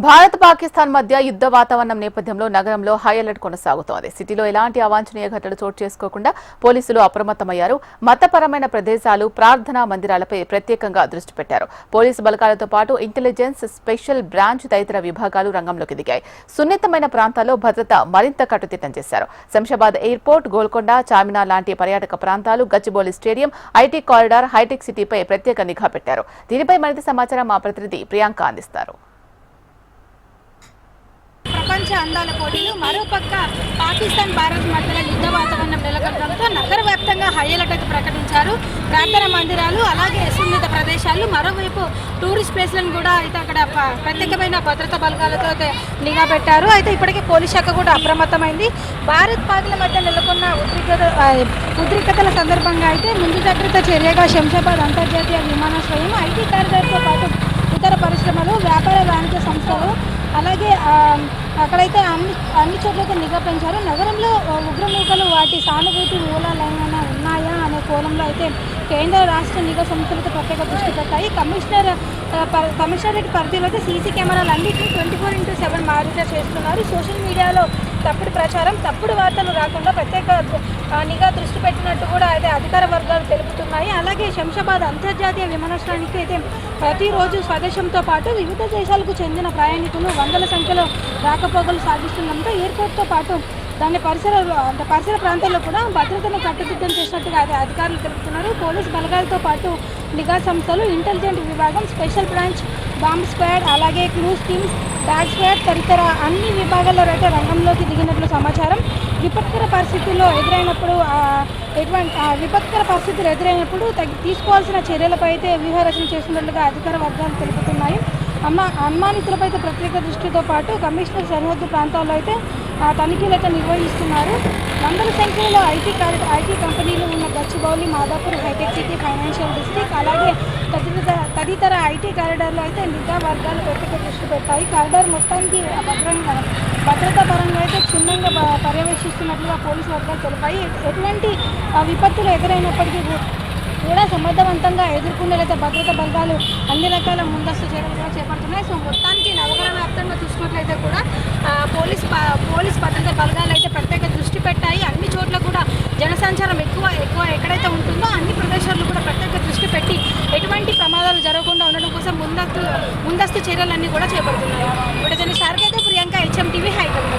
భారత్ పాకిస్తాన్ మధ్య యుద్ధ వాతావరణం నేపథ్యంలో నగరంలో హై అలర్ట్ కొనసాగుతోంది. సిటీలో ఎలాంటి అవాంఛనీయ ఘటనలు చోటు చేసుకోకుండా పోలీసులు అప్రమత్తమయ్యారు. మతపరమైన ప్రదేశాలు, ప్రార్థనా మందిరాలపై ప్రత్యేకంగా దృష్టి పెట్టారు. పోలీసు బలగాలతో పాటు ఇంటెలిజెన్స్, స్పెషల్ బ్రాంచ్ తదితర విభాగాలు రంగంలోకి దిగాయి. సున్నితమైన ప్రాంతాల్లో భద్రత మరింత కట్టుదిట్టం చేశారు. శంషాబాద్ ఎయిర్పోర్ట్, గోల్కొండ, చార్మినార్ లాంటి పర్యాటక ప్రాంతాలు, Gachibowli stadium, IT corridor, hitech సిటీపై ప్రత్యేక నిఘా పెట్టారు. దీనిపై మరింత సమాచారం మా ప్రతినిధి ప్రియాంక అందిస్తారు. ప్రపంచ అందాల పోటీలు మరోపక్క పాకిస్తాన్ భారత్ మధ్యలో యుద్ధ వాతావరణం నెలకొనడంతో నగర వ్యాప్తంగా హై అలర్ట్ అయితే ప్రకటించారు. ప్రార్థనా మందిరాలు, అలాగే సున్నిత ప్రదేశాలు, మరోవైపు టూరిస్ట్ ప్లేస్లను కూడా అయితే అక్కడ ప్రత్యేకమైన భద్రతా బలగాలతో అయితే నిఘా పెట్టారు. అయితే ఇప్పటికే పోలీస్ శాఖ కూడా అప్రమత్తమైంది. భారత్ పాక్ల మధ్య నెలకొన్న ఉద్రిక్తతల సందర్భంగా అయితే ముందు జాగ్రత్త చర్యగా శంషాబాద్ అంతర్జాతీయ విమానాశ్రయం, ఐటీ కారిడార్తో పాటు ఇతర పరిశ్రమలు, వ్యాపార వాణిజ్య సంస్థలు, అలాగే అక్కడైతే అన్ని చోట్లయితే నిఘా పెంచారు. నగరంలో ఉగ్రమూకలు వాటి సానుభూతి మూలాలు ఏమైనా ఉన్నాయా అనే కోణంలో అయితే కేంద్ర రాష్ట్ర నిఘా సంస్థలతో ప్రత్యేక దృష్టి పెట్టాయి. కమిషనరేట్ పరిధిలో అయితే సీసీ కెమెరాలు అన్నింటినీ 24/7 మానిటర్ చేస్తున్నారు. సోషల్ మీడియాలో తప్పుడు ప్రచారం, తప్పుడు వార్తలు రాకుండా ప్రత్యేక నిఘా దృష్టి పెట్టినట్టు కూడా అయితే అధికార వర్గాలు తెలుపుతున్నాయి. అలాగే శంషాబాద్ అంతర్జాతీయ విమానాశ్రయానికి అయితే ప్రతిరోజు స్వదేశంతో పాటు వివిధ దేశాలకు చెందిన ప్రయాణికులు వందల సంఖ్యలో రాకపోకలు సాగిస్తుండడంతో ఎయిర్పోర్ట్తో పాటు దాని పరిసర ప్రాంతాల్లో కూడా భద్రతను కట్టుదిట్టం చేసినట్టుగా అయితే అధికారులు తెలుపుతున్నారు. పోలీస్ బలగాలతో పాటు నిఘా సంస్థలు, ఇంటెలిజెంట్ విభాగం, స్పెషల్ బ్రాంచ్, బాంబ్ స్క్వాడ్, అలాగే క్రూజ్ టీమ్స్, డాగ్ స్క్వాడ్ తదితర అన్ని విభాగాల్లో అయితే రంగంలోకి దిగినట్లు సమాచారం. విపత్కర పరిస్థితులు ఎదురైనప్పుడు తీసుకోవాల్సిన చర్యలపై అయితే వ్యూహరచన చేస్తున్నట్లుగా అధికార వర్గాలు తెలుపుతున్నాయి. అనుమానితులపై అయితే ప్రత్యేక దృష్టితో పాటు కమిషనర్ సరిహద్దు ప్రాంతాల్లో అయితే తనిఖీలు అయితే నిర్వహిస్తున్నారు. వందల సంఖ్యలో ఐటీ కంపెనీలు ఉన్న గచ్చిబౌలి, మాదాపూర్, హైటెక్ సిటీ, ఫైనాన్షియల్ డిస్ట్రిక్ట్, అలాగే తదితర ఐటీ కారిడార్లో అయితే నిఘా వర్గాలు ప్రత్యేక దృష్టి పెట్టాయి. కారిడార్ మొత్తానికి భద్రతా పరంగా అయితే క్షుణ్ణంగా పర్యవేక్షిస్తున్నట్లుగా పోలీసు వర్గాలు తెలిపాయి. ఎటువంటి విపత్తులు ఎదురైనప్పటికీ కూడా సమర్థవంతంగా ఎదుర్కొనేలైతే భద్రతా బలగాలు అన్ని రకాల ముందస్తు చర్యలు కూడా చేపడుతున్నాయి. సో మొత్తానికి నగర వ్యాప్తంగా చూసుకున్నట్లయితే కూడా పోలీస్ భద్రతా బలగాలు అయితే ప్రత్యేక దృష్టి పెట్టాయి. అన్ని చోట్ల కూడా జనసంచారం ఎక్కువ ఎక్కడైతే ఉంటుందో అన్ని ప్రదేశాల్లో కూడా ప్రత్యేక దృష్టి పెట్టి ఎటువంటి ప్రమాదాలు జరగకుండా ఉండడం కోసం ముందస్తు చర్యలన్నీ కూడా చేపడుతున్నాయి. ఇప్పుడు జన షార్క్ అయితే ప్రియాంక, HM TV, హైదరాబాద్.